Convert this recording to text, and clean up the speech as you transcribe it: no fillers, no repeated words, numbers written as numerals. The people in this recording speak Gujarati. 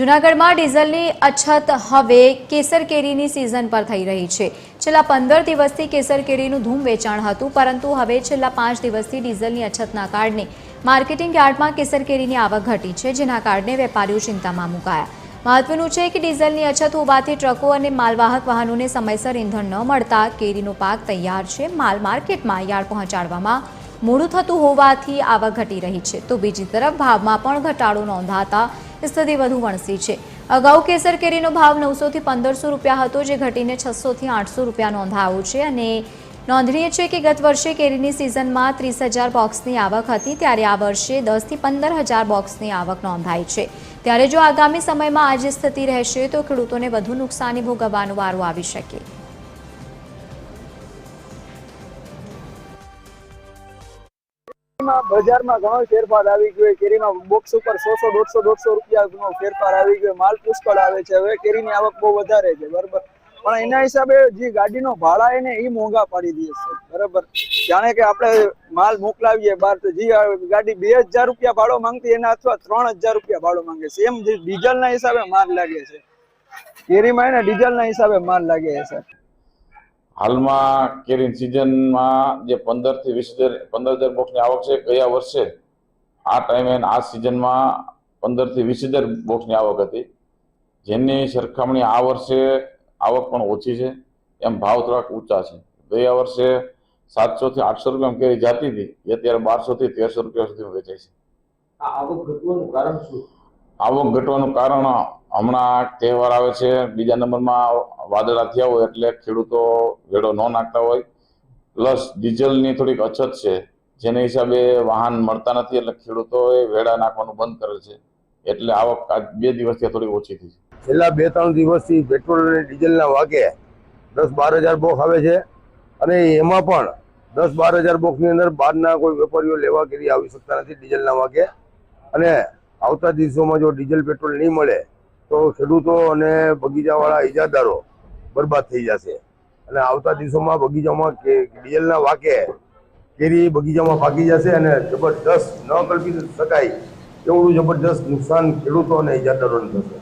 જૂનાગઢમાં ડીઝલની અછત હવે કેસર કેરીની સિઝન પર થઈ રહી છે। છેલ્લા 15 દિવસથી કેસર કેરીનું ધૂમ વેચાણ હતું, પરંતુ હવે છેલ્લા 5 દિવસથી ડીઝલની અછતના કારણે માર્કેટિંગ યાર્ડમાં કેસર કેરીની આવક ઘટી છે, જેના કારણે વેપારીઓ ચિંતામાં મુકાયા। મહત્વનું છે કે ડીઝલની અછત હોવાથી ટ્રકો અને માલવાહક વાહનોને સમયસર ઈંધણ ન મળતા કેરીનો પાક તૈયાર છે, માલ માર્કેટમાં યાર્ડ પહોંચાડવામાં મોડું થતું હોવાથી આવક ઘટી રહી છે, તો બીજી તરફ ભાવમાં પણ ઘટાડો નોંધાતા સ્થિતિ વધુ વણસી છે। અગાઉ કેસર કેરીનો ભાવ 900 થી 1500 રૂપિયા હતો, જે ઘટીને 600 થી 800 રૂપિયા નોંધાયો છે। અને નોંધનીય છે કે ગત વર્ષે કેરીની સિઝનમાં 30,000 બોક્સની આવક હતી, ત્યારે આ વર્ષે 10 થી 15,000 બોક્સની આવક નોંધાઈ છે। ત્યારે જો આગામી સમયમાં આ જ સ્થિતિ રહેશે તો ખેડૂતોને વધુ નુકસાની ભોગવવાનો વારો આવી શકે। બજારમાં ઘણો ફેરફાર આવી ગયો। કેરીમાં બોક્સ ઉપર 100-150 રૂપિયાનો ફેરફાર આવી ગયો। માલ પુષ્કળ આવે છે। હવે કેરીની આવક બહુ વધારે છે, બરાબર, પણ એના હિસાબે જે ગાડીનો ભાડા એને એ મોંઘા પાડી દે છે, બરાબર। જાણે કે આપણે માલ મોકલાવીએ બહાર તો જે ગાડી 2,000 રૂપિયા ભાડો માંગતી એના અથવા 3,000 રૂપિયા ભાડો માંગે છે। એમ ડીઝલના હિસાબે માલ લાગે છે, કેરીમાં એને ડીઝલના હિસાબે માલ લાગે છે। હાલમાં કેરી સિઝનમાં જે 15 થી 15,000 બોક્સની આવક છે, ગયા વર્ષે આ ટાઈમે આ સિઝનમાં 15 થી 20,000 બોક્સની આવક હતી, જેની સરખામણી આ વર્ષે આવક પણ ઓછી છે, એમ ભાવ થોડાક ઊંચા છે। ગયા વર્ષે 700 થી 800 રૂપિયામાં કેરી જતી હતી, એ અત્યારે 1200 થી 1300 રૂપિયા સુધીમાં વેચાય છે। આ આવક ઘટવાનું કારણ શું? આવક ઘટવાનું કારણ હમણાં તહેવાર આવે છે, બીજા નંબરમાં વાદળા થયા હોય એટલે ખેડૂતો વેડો ન નાખતા હોય, પ્લસ ડીઝલની થોડીક અછત છે, જેના હિસાબે વાહન મળતા નથી, એટલે ખેડૂતોએ વેડા નાખવાનું બંધ કરેલ છે, એટલે આવક 2 દિવસથી થોડી ઓછી થઈ છે। છેલ્લા 2-3 દિવસથી પેટ્રોલ અને ડીઝલના વાગે 10-12 હજાર બોક્સ આવે છે, અને એમાં પણ 10-12 હજાર બોક્સની અંદર બહારના કોઈ વેપારીઓ લેવા કરી આવી શકતા નથી ડીઝલના વાગે। અને આવતા દિવસોમાં જો ડીઝલ પેટ્રોલ નહીં મળે તો ખેડૂતો અને બગીચાવાળા ઇજાદારો બરબાદ થઈ જશે। અને આવતા દિવસોમાં બગીચામાં ડીઝલના વાકે કેરી બગીચામાં પાકી જશે અને જબરદસ્ત ન કલ્પી શકાય એવું જબરદસ્ત નુકસાન ખેડૂતો અને ઇજાદારોને થશે।